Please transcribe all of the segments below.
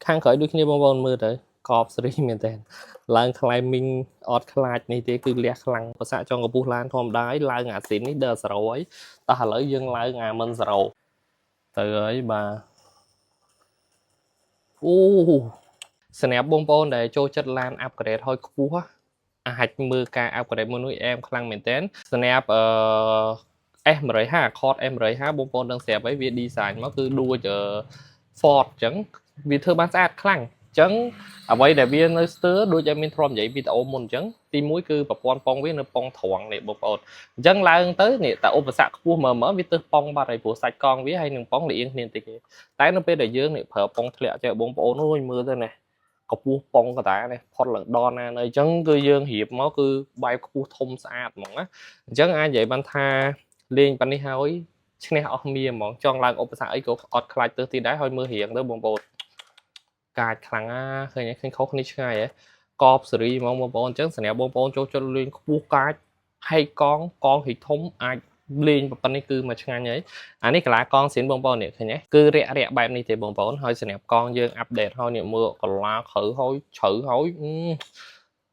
ខាងក្រោយដូចគ្នាបងប្អូនមើលទៅកបសេរីមែនតើឡើង climbing អត់ខ្លាចនេះទេគឺលះខ្លាំងប្រសាចង់កពុះឡានធម្មតាឡើងអាស៊ីននេះដល់0ហើយតោះឥឡូវយើងឡើងអាមិន0ទៅហើយបាទអូសម្រាប់បងប្អូនដែលចូលចិត្តឡាន upgrade ឲ្យខ្ពស់អាចមើលការ upgrade មួយអែមខ្លាំងមែនតើសម្រាប់S150 Accord S150 បងប្អូនដឹងស្រាប់ហើយវា design មកគឺដូច Ford អញ្ចឹងវាធ្វើបានស្អាតខ្លាំងអញ្ចឹងអ្វីដែលវានៅស្ទើរដូចតែមានធ្រាំនិយាយវីដេអូមុនអញ្ចឹងទី1គឺប្រព័ន្ធប៉ងវានៅប៉ងត្រង់នេះបងប្អូនអញ្ចឹងឡើងទៅនេះតែឧបសគ្គខ្ពស់មើលវាទៅប៉ងបាត់ហើយព្រោះសាច់កង់វាហើយនឹងប៉ងលាងគ្នាតិចទេតែនៅពេលដែលយើងនេះប្រើប៉ងធ្លាក់ចេះបងប្អូនអូយមើលទៅនេះកពស់ប៉ងកតានេះផុតឡើងដល់ណានៅអញ្ចឹងគឺយើងរៀបមកគឺបែបខ្ពស់ធំស្អាតហ្មងណាអញ្ចឹងអាចនិយាយបានថាលេងប៉ានេះហើយឈ្នះអស់មៀហ្មងចង់ឡើងឧបសគ្គអីក៏អត់ខ្លាចទៅទីដែរហើយមើលរៀងទៅបងប្អូនកាចខ្លាំងណាឃើញខុសគ្នាឆ្ងាយហ៎កបសេរីហ្មងបងប្អូនអញ្ចឹងសម្រាប់បងប្អូនចូលចិត្តលេងខ្ពស់កាចហើយកងរីកធំអាចលេងប៉ុណ្ណេះគឺមកឆ្ងាញ់ហើយអានេះកន្លះកងស៊ីនបងប្អូននេះឃើញទេគឺរាក់បែបនេះទេបងប្អូនហើយសម្រាប់កងយើងអាប់ដេតហើយនេះមើលកន្លះជ្រៅហើយ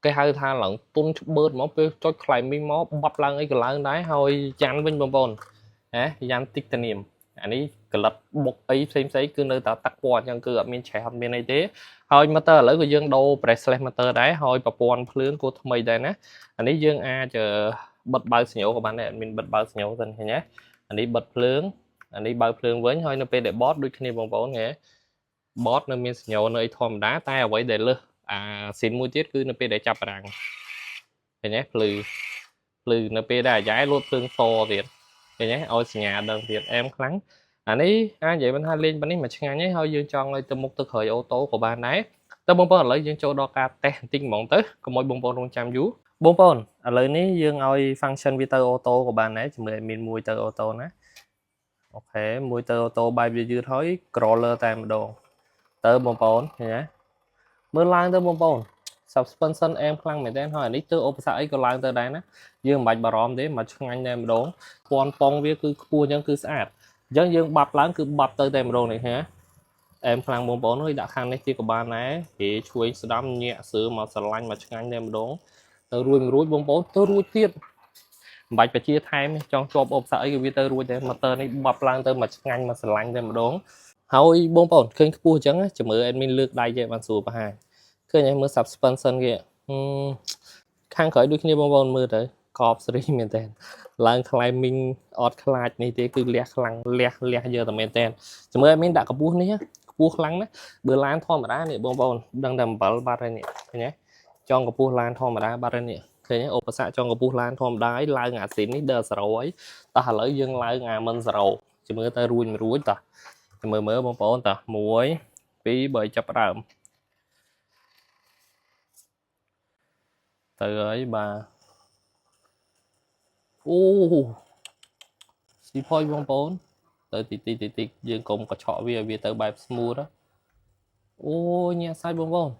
គេហៅថាឡើងទុនច្បឺតមកពេលចុច climbing មកបាត់ឡើងអីក៏ឡើងដែរហើយយ៉ាន់វិញបងប្អូនយ៉ាន់តិចតានៀមអានេះក្លិតបុកអីផ្សេងគឺនៅតែតាក់ពណ៌អញ្ចឹងគឺអត់មានឆេះអត់មានអីទេហើយ motor ឥឡូវក៏យើងដូរ brushless motor ដែរហើយប្រព័ន្ធភ្លើងក៏ថ្មីដែរណាអានេះយើងអាចបិទបើកស្ញោក៏បានដែរអត់មានបិទបើកស្ញោទេឃើញទេអានេះបិទភ្លើងអានេះបើកភ្លើងវិញហើយនៅពេលដែលបតដូចគ្នាបងប្អូនគេបតនៅមានស្ញោនៅធម្មតាតែអ្វីដែលលើសអាស៊ីនមួយទៀតគឺនៅពេលដែលចាប់ប្រាំងឃើញទេភ្លឺនៅពេលដែលអាយ៉ែលូតភ្លើងសទៀតឃើញទេឲ្យសញ្ញាដឹងទៀតអែមខ្លាំងអានេះអាចនិយាយបានថាលេងប៉ុណ្នេះមកឆ្ងាញ់ហើយយើងចង់ឲ្យទៅមុខទៅក្រោយអូតូក៏បានដែរតើបងប្អូនឥឡូវយើងចូលដល់ការតេស្តបន្តិចហ្មងទៅកុំឲ្យបងប្អូនរងចាំយូរបងប្អូនឥឡូវនេះយើងឲ្យ function វាទៅអូតូក៏បានដែរជាមួយ admin មួយទៅអូតូណាអូខេមួយទៅអូតូបែបវាយឺតហើយ crawler តែម្ដងទៅបងប្អូនឃើញទេមើលឡើងទៅបងប្អូន suspension អែមខ្លាំងមែនទែនហើយអានេះទៅឧបសគ្គអីក៏ឡើងទៅដែរណាយើងមិនបាច់បារម្ភទេមកឆ្ងាញ់តែម្ដងពណ៌ប៉ងវាគឺខ្ពស់អញ្ចឹងគឺស្អាតអញ្ចឹងយើងបាត់ឡើងគឺបាត់ទៅតែម្ដងនេះហ៎អែមខ្លាំងបងប្អូនអើយដាក់ខាងនេះទៀតក៏បានដែរគេជួយស្ដាំញាក់សើមកស្រឡាញ់មកឆ្ងាញ់តែម្ដងទៅរួចបងប្អូនទៅរួចទៀតមិនបាច់បជាថែមចង់ជាប់ឧបសគ្គអីគឺវាទៅរួចដែរ motor នេះបាត់ឡើងទៅមកឆ្ងាញ់មកស្រឡាញ់តែម្ដងហើយបងប្អូនឃើញខ្ពស់អញ្ចឹងចាំមើល admin លើកដៃចេះបានស្រួលបង្ហាញឃើញហើយមើល suspension គេខាងក្រោយដូចគ្នាបងប្អូនមើលទៅកបសេរីមែនតើឡើង climbing អត់ខ្លាចនេះទេគឺលះខ្លាំងលះយកតែមែនតើចាំមើល admin ដាក់កម្ពស់នេះខ្ពស់ខ្លាំងណាបើឡានធម្មតានេះបងប្អូនដឹងតែ7បាត់ហើយនេះឃើញទេចង់កម្ពស់ឡានធម្មតាបាត់ហើយនេះឃើញទេឧបសគ្គចង់កម្ពស់ឡានធម្មតាឡើងអាស៊ីននេះដល់0ហើយតោះឥឡូវយើងឡើងអាមិន0ចាំមើលទៅរួចតោះចាំមើលបងប្អូនតោះ1 2បើចាប់ដើមទៅហើយបាទអូស៊ីផុយបងប្អូនទៅទីយើងកុំកញ្ឆក់វាទៅបែប smooth អូញាក់សាច់បងប្អូន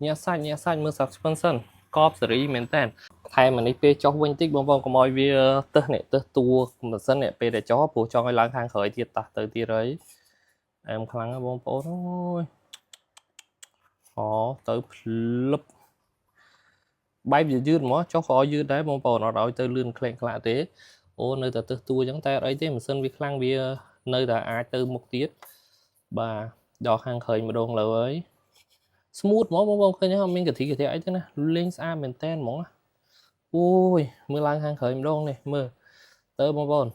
ញាក់សាច់មើល suspension កបសេរីមែនតើថែមអានេះពេលចុះវិញតិចបងប្អូនកុំឲ្យវាទឹះតួម៉ាស៊ីននេះពេលដែលចុះព្រោះចង់ឲ្យឡើងខាងក្រោយទៀតតោះទៅទៀតហើយអែមខ្លាំងណាបងប្អូនអូយទៅភ្លឹបបែបយឺតមកចុះក៏យឺតដែរបងប្អូនអត់ឲ្យទៅលឿនខ្លែងខ្លាក់ទេអូនៅតែទឹះតួអញ្ចឹងតែអត់អីទេម៉ាស៊ីនវាខ្លាំងវានៅតែអាចទៅមុខទៀតបាទដល់ខាងក្រោយម្ដងលើហើយ smooth ហ្មងបងប្អូនឃើញទេអត់មានកធិអីទេណាលេងស្អាតមែនតើហ្មងអូយមើលឡើងខាងក្រោយម្ដងនេះមើលទៅបងប្អូន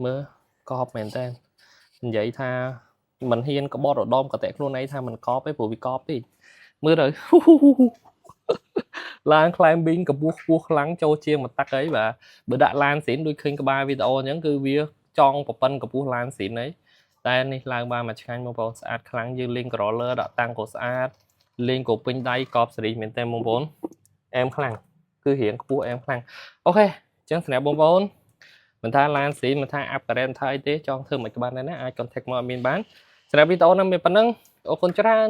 មើលកប់មែនតើនិយាយថាមិនហ៊ានក្បត់រដំកតេខ្លួនឯងថាមិនកប់ទេព្រោះវាកប់ពេកមើលទៅឡាន climbing កម្ពស់ខ្ពស់ខ្លាំងចូលជាងមួយតាក់អីបាទបើដាក់ឡានស៊ីនដូចឃើញក្បាលវីដេអូអញ្ចឹងគឺវាចង់ប្រប៉ិនកម្ពស់ឡានស៊ីនអីតែនេះឡើងបានមកឆ្ងាញ់បងប្អូនស្អាតខ្លាំងយើងលេង crawler ដាក់តាំងក៏ស្អាតលេងក៏ពេញដៃកប់សេរីមែនតើបងប្អូនអែមខ្លាំងគឺរៀងខ្ពស់អែមខ្លាំងអូខេអញ្ចឹងសម្រាប់បងប្អូនមិនថាឡានស៊ីនមិនថា upgrade មិនថាអីទេចង់ធ្វើមិនក្បានដែរណាអាច contact មកមានបានសម្រាប់វីដេអូនេះមានប៉ុណ្ណឹងអរគុណច្រើន